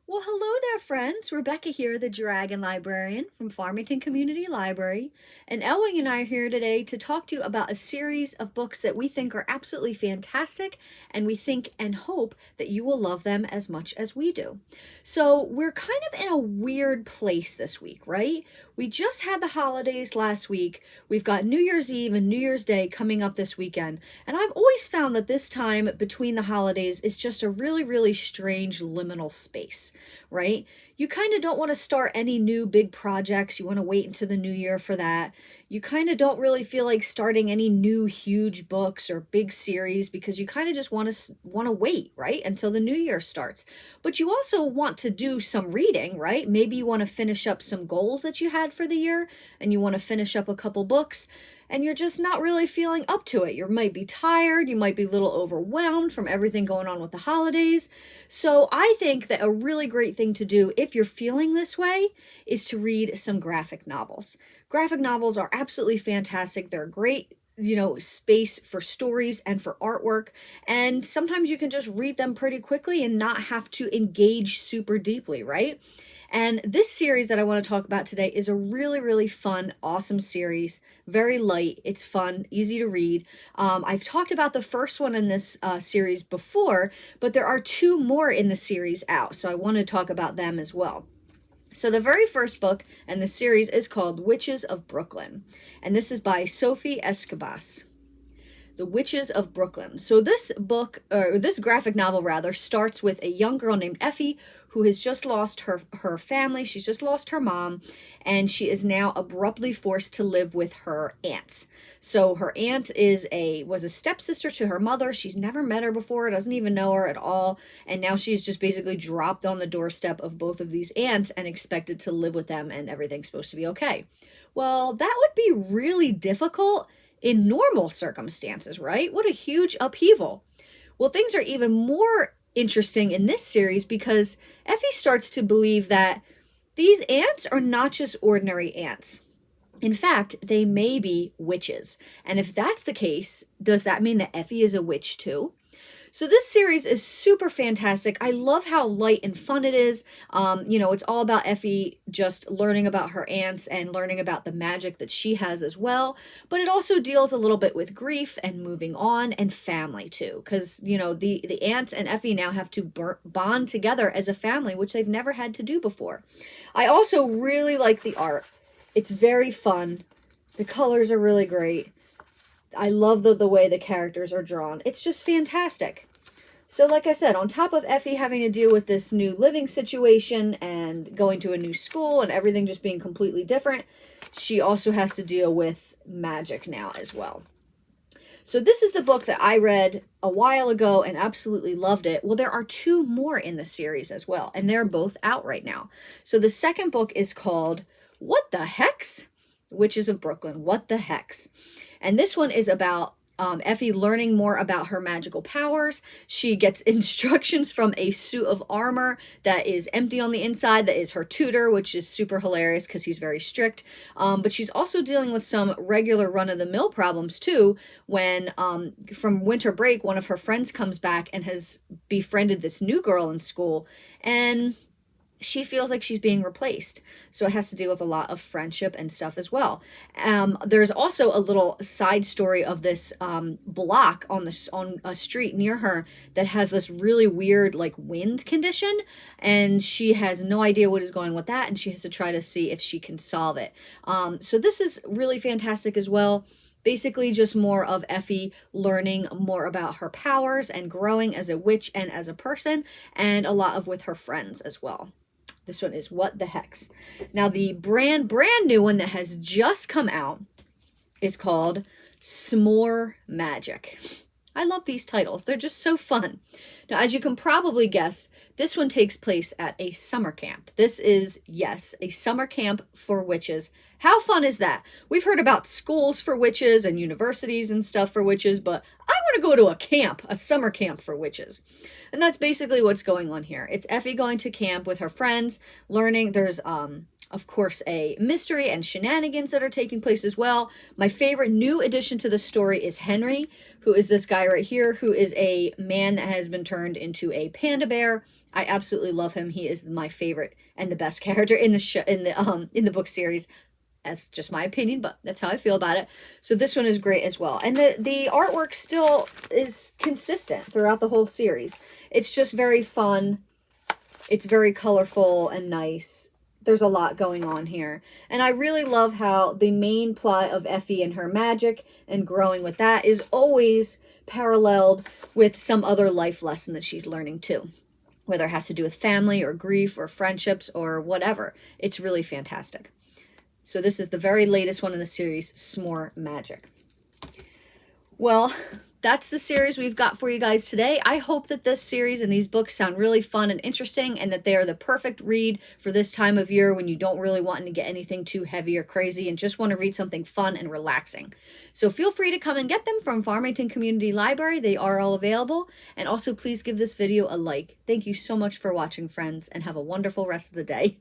Well, hello there, friends. Rebecca here, the Dragon Librarian from Farmington Community Library. And Elwing and I are here today to talk to you about a series of books that we think are absolutely fantastic, and we think and hope that you will love them as much as we do. So, we're kind of in a weird place this week, right? We just had the holidays last week. We've got New Year's Eve and New Year's Day coming up this weekend. And I've always found that this time between the holidays is just a really, really strange liminal space, right? You kind of don't want to start any new big projects. You want to wait until the new year for that. You kind of don't really feel like starting any new huge books or big series because you kind of just want to wait, right, until the new year starts. But you also want to do some reading, right? Maybe you want to finish up some goals that you had for the year and you want to finish up a couple books and you're just not really feeling up to it. You might be tired, you might be a little overwhelmed from everything going on with the holidays. So I think that a really great thing to do if you're feeling this way is to read some graphic novels. Graphic novels are absolutely fantastic. They're a great space for stories and for artwork. And sometimes you can just read them pretty quickly and not have to engage super deeply, right? And this series that I want to talk about today is a really, really fun, awesome series. Very light. It's fun, easy to read. I've talked about the first one in this series before, but there are two more in the series out. So I want to talk about them as well. So the very first book in the series is called Witches of Brooklyn. And this is by Sophie Escabasse. The Witches of Brooklyn. So this book, or this graphic novel rather, starts with a young girl named Effie who has just lost her family. She's just lost her mom, and she is now abruptly forced to live with her aunts. So her aunt was a stepsister to her mother. She's never met her before, doesn't even know her at all, and now she's just basically dropped on the doorstep of both of these aunts and expected to live with them, and everything's supposed to be okay. Well, that would be really difficult in normal circumstances, right? What a huge upheaval. Well, things are even more interesting in this series because Effie starts to believe that these ants are not just ordinary ants. In fact, they may be witches. And if that's the case, does that mean that Effie is a witch too? So this series is super fantastic. I love how light and fun it is. It's all about Effie just learning about her aunts and learning about the magic that she has as well. But it also deals a little bit with grief and moving on and family too. Because, the aunts and Effie now have to bond together as a family, which they've never had to do before. I also really like the art. It's very fun. The colors are really great. I love the way the characters are drawn. It's just fantastic. So like I said, on top of Effie having to deal with this new living situation and going to a new school and everything just being completely different, she also has to deal with magic now as well. So this is the book that I read a while ago and absolutely loved it. Well, there are two more in the series as well, and they're both out right now. So the second book is called What the Hex? Witches of Brooklyn. What the Hex? And this one is about Effie learning more about her magical powers. She gets instructions from a suit of armor that is empty on the inside, that is her tutor, which is super hilarious because he's very strict. But she's also dealing with some regular run-of-the-mill problems too when from winter break, one of her friends comes back and has befriended this new girl in school, and she feels like she's being replaced. So it has to deal with a lot of friendship and stuff as well. There's also a little side story of this block on a street near her that has this really weird like wind condition, and she has no idea what is going with that, and she has to try to see if she can solve it. So this is really fantastic as well. Basically just more of Effie learning more about her powers and growing as a witch and as a person, and a lot of with her friends as well. This one is What the Hex. Now, the brand new one that has just come out is called S'more Magic. I love these titles. They're just so fun. Now, as you can probably guess, this one takes place at a summer camp. This is, yes, a summer camp for witches. How fun is that? We've heard about schools for witches and universities and stuff for witches, but I want to go to a camp, a summer camp for witches. And that's basically what's going on here. It's Effie going to camp with her friends, learning. There's of course, a mystery and shenanigans that are taking place as well. My favorite new addition to the story is Henry, who is this guy right here, who is a man that has been turned into a panda bear. I absolutely love him. He is my favorite and the best character in the book series. That's just my opinion, but that's how I feel about it. So this one is great as well. And the artwork still is consistent throughout the whole series. It's just very fun. It's very colorful and nice. There's a lot going on here. And I really love how the main plot of Effie and her magic and growing with that is always paralleled with some other life lesson that she's learning too. Whether it has to do with family or grief or friendships or whatever. It's really fantastic. So this is the very latest one in the series, S'more Magic. Well, that's the series we've got for you guys today. I hope that this series and these books sound really fun and interesting, and that they are the perfect read for this time of year when you don't really want to get anything too heavy or crazy and just want to read something fun and relaxing. So feel free to come and get them from Farmington Community Library. They are all available. And also please give this video a like. Thank you so much for watching, friends, and have a wonderful rest of the day.